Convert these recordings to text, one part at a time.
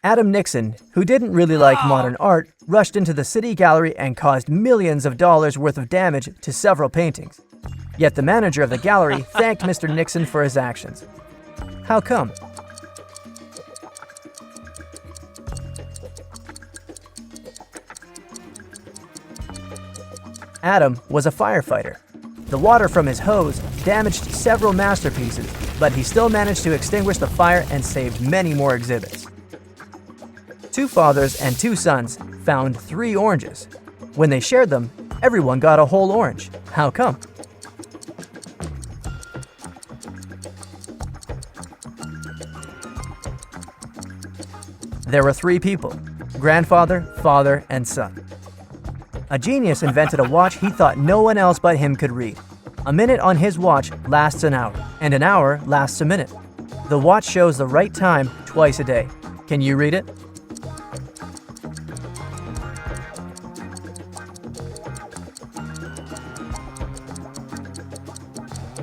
Adam Nixon, who didn't really like modern art, rushed into the city gallery and caused millions of dollars worth of damage to several paintings. Yet the manager of the gallery thanked Mr. Nixon for his actions. How come? Adam was a firefighter. The water from his hose damaged several masterpieces, but he still managed to extinguish the fire and saved many more exhibits. Two fathers and two sons found 3 oranges. When they shared them, everyone got a whole orange. How come? There were 3 people: grandfather, father, and son. A genius invented a watch he thought no one else but him could read. A minute on his watch lasts an hour, and an hour lasts a minute. The watch shows the right time twice a day. Can you read it?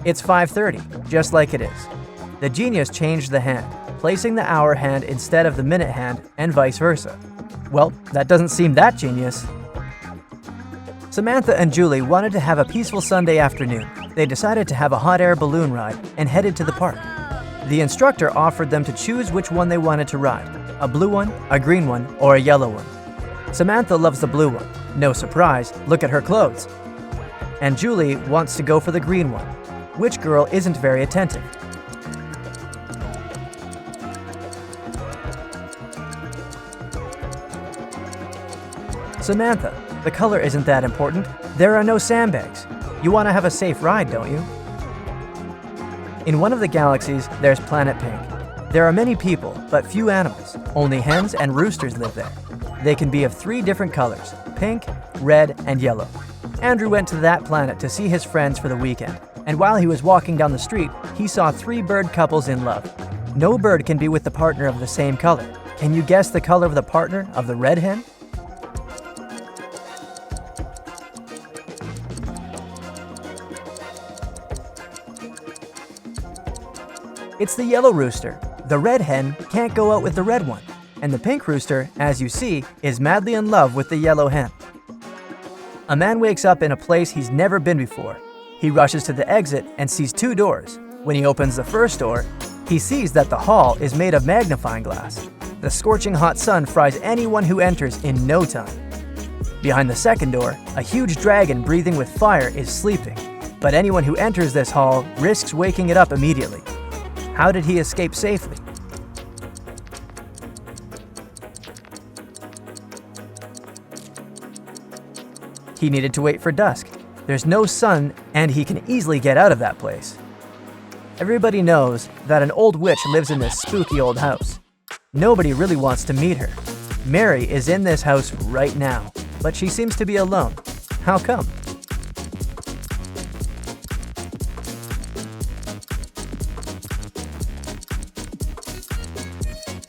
It's 5:30, just like it is. The genius changed the hand, placing the hour hand instead of the minute hand, and vice versa. Well, that doesn't seem that genius. Samantha and Julie wanted to have a peaceful Sunday afternoon. They decided to have a hot air balloon ride and headed to the park. The instructor offered them to choose which one they wanted to ride: a blue one, a green one, or a yellow one. Samantha loves the blue one. No surprise, look at her clothes. And Julie wants to go for the green one. Which girl isn't very attentive? Samantha, the color isn't that important. There are no sandbags. You want to have a safe ride, don't you? In one of the galaxies, there's Planet Pink. There are many people, but few animals. Only hens and roosters live there. They can be of 3 different colors: pink, red, and yellow. Andrew went to that planet to see his friends for the weekend, and while he was walking down the street, he saw 3 bird couples in love. No bird can be with the partner of the same color. Can you guess the color of the partner of the red hen? It's the yellow rooster. The red hen can't go out with the red one, and the pink rooster, as you see, is madly in love with the yellow hen. A man wakes up in a place he's never been before. He rushes to the exit and sees 2 doors. When he opens the first door, he sees that the hall is made of magnifying glass. The scorching hot sun fries anyone who enters in no time. Behind the second door, a huge dragon breathing with fire is sleeping, but anyone who enters this hall risks waking it up immediately. How did he escape safely? He needed to wait for dusk. There's no sun, and he can easily get out of that place. Everybody knows that an old witch lives in this spooky old house. Nobody really wants to meet her. Mary is in this house right now, but she seems to be alone. How come?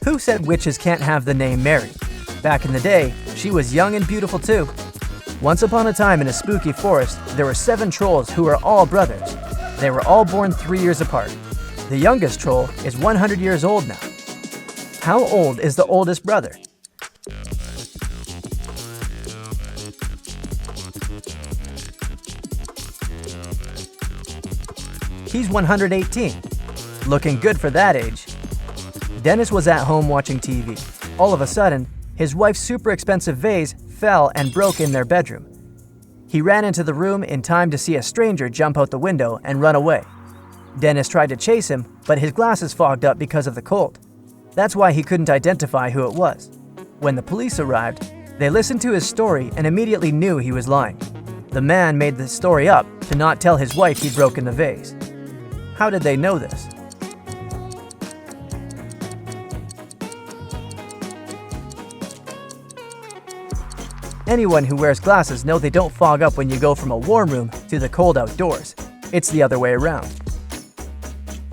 Who said witches can't have the name Mary? Back in the day, she was young and beautiful too. Once upon a time in a spooky forest, there were 7 trolls who were all brothers. They were all born 3 years apart. The youngest troll is 100 years old now. How old is the oldest brother? He's 118. Looking good for that age. Dennis was at home watching TV. All of a sudden, his wife's super expensive vase fell and broke in their bedroom. He ran into the room in time to see a stranger jump out the window and run away. Dennis tried to chase him, but his glasses fogged up because of the cold. That's why he couldn't identify who it was. When the police arrived, they listened to his story and immediately knew he was lying. The man made the story up to not tell his wife he'd broken the vase. How did they know this? Anyone who wears glasses know they don't fog up when you go from a warm room to the cold outdoors. It's the other way around.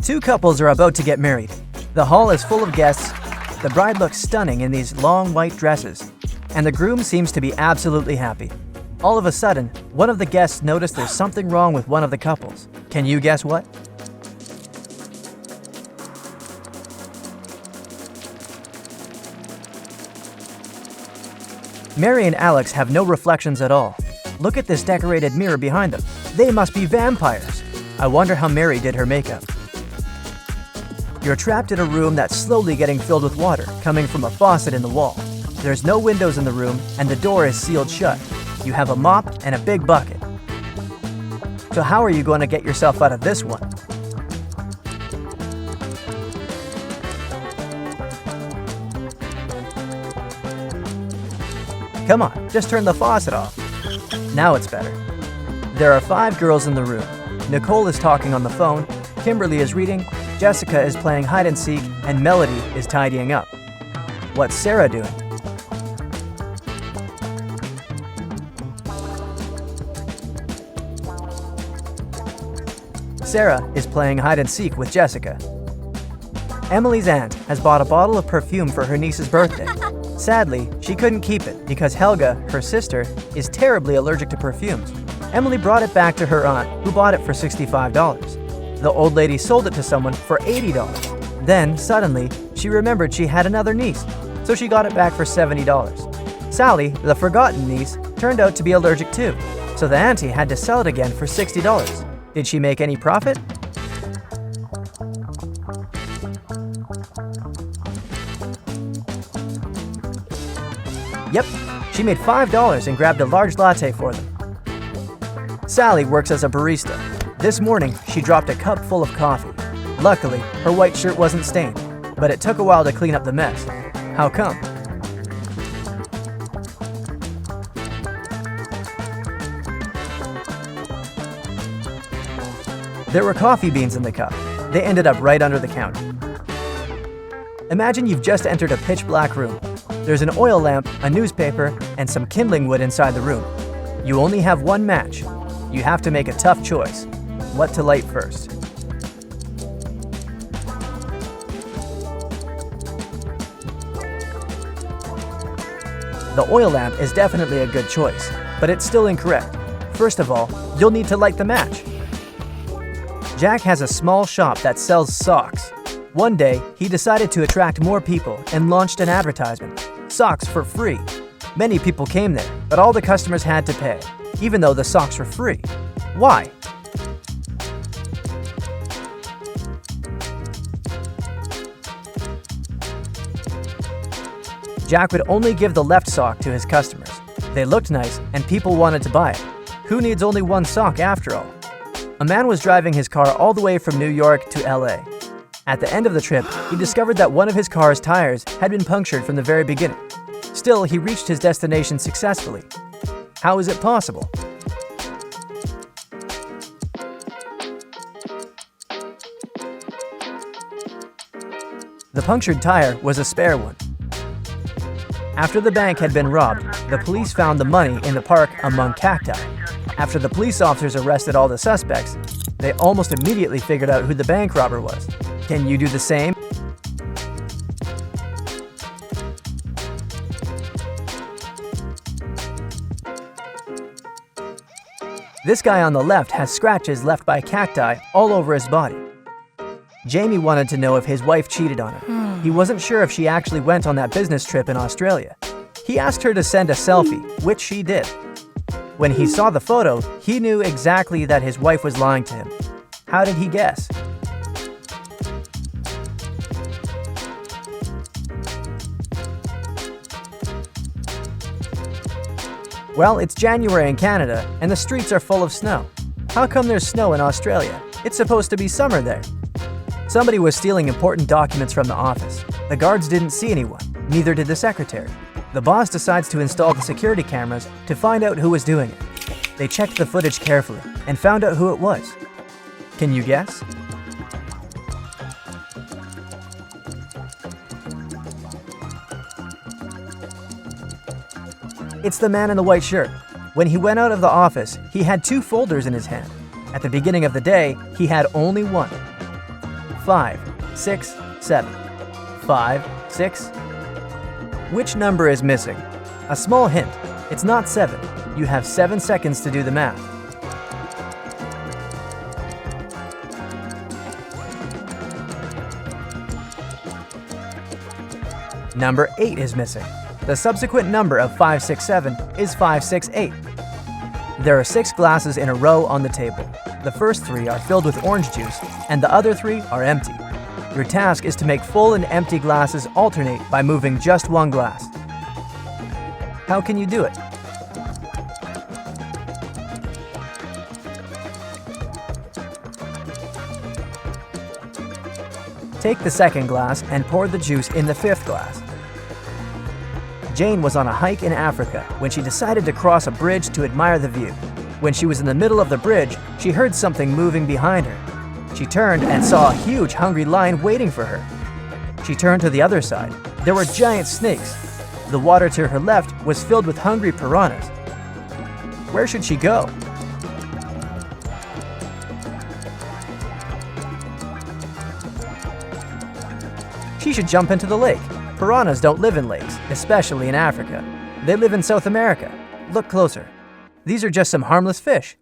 2 couples are about to get married. The hall is full of guests. The bride looks stunning in these long white dresses, and the groom seems to be absolutely happy. All of a sudden, one of the guests noticed there's something wrong with one of the couples. Can you guess what? Mary and Alex have no reflections at all. Look at this decorated mirror behind them. They must be vampires. I wonder how Mary did her makeup. You're trapped in a room that's slowly getting filled with water coming from a faucet in the wall. There's no windows in the room and the door is sealed shut. You have a mop and a big bucket. So how are you going to get yourself out of this one? Come on, just turn the faucet off. Now it's better. There are 5 girls in the room. Nicole is talking on the phone, Kimberly is reading, Jessica is playing hide and seek, and Melody is tidying up. What's Sarah doing? Sarah is playing hide and seek with Jessica. Emily's aunt has bought a bottle of perfume for her niece's birthday. Sadly, she couldn't keep it because Helga, her sister, is terribly allergic to perfumes. Emily brought it back to her aunt, who bought it for $65. The old lady sold it to someone for $80. Then, suddenly, she remembered she had another niece, so she got it back for $70. Sally, the forgotten niece, turned out to be allergic too, so the auntie had to sell it again for $60. Did she make any profit? Yep, she made $5 and grabbed a large latte for them. Sally works as a barista. This morning, she dropped a cup full of coffee. Luckily, her white shirt wasn't stained, but it took a while to clean up the mess. How come? There were coffee beans in the cup. They ended up right under the counter. Imagine you've just entered a pitch-black room. There's an oil lamp, a newspaper, and some kindling wood inside the room. You only have one match. You have to make a tough choice. What to light first? The oil lamp is definitely a good choice, but it's still incorrect. First of all, you'll need to light the match. Jack has a small shop that sells socks. One day, he decided to attract more people and launched an advertisement. Socks for free. Many people came there, but all the customers had to pay, even though the socks were free. Why? Jack would only give the left sock to his customers. They looked nice and people wanted to buy it. Who needs only one sock after all? A man was driving his car all the way from New York to LA. At the end of the trip, he discovered that one of his car's tires had been punctured from the very beginning. Still, he reached his destination successfully. How is it possible? The punctured tire was a spare one. After the bank had been robbed, the police found the money in the park among cacti. After the police officers arrested all the suspects, they almost immediately figured out who the bank robber was. Can you do the same? This guy on the left has scratches left by cacti all over his body. Jamie wanted to know if his wife cheated on him. He wasn't sure if she actually went on that business trip in Australia. He asked her to send a selfie, which she did. When he saw the photo, he knew exactly that his wife was lying to him. How did he guess? Well, it's January in Canada, and the streets are full of snow. How come there's snow in Australia? It's supposed to be summer there. Somebody was stealing important documents from the office. The guards didn't see anyone, neither did the secretary. The boss decides to install the security cameras to find out who was doing it. They checked the footage carefully and found out who it was. Can you guess? It's the man in the white shirt. When he went out of the office, he had 2 folders in his hand. At the beginning of the day, he had only one. 5, 6, 7. 5, 6. Which number is missing? A small hint. It's not 7. You have 7 seconds to do the math. Number 8 is missing. The subsequent number of 567 is 568. There are 6 glasses in a row on the table. The first 3 are filled with orange juice, and the other 3 are empty. Your task is to make full and empty glasses alternate by moving just one glass. How can you do it? Take the second glass and pour the juice in the 5th glass. Jane was on a hike in Africa when she decided to cross a bridge to admire the view. When she was in the middle of the bridge, she heard something moving behind her. She turned and saw a huge hungry lion waiting for her. She turned to the other side. There were giant snakes. The water to her left was filled with hungry piranhas. Where should she go? She should jump into the lake. Piranhas don't live in lakes, especially in Africa. They live in South America. Look closer. These are just some harmless fish.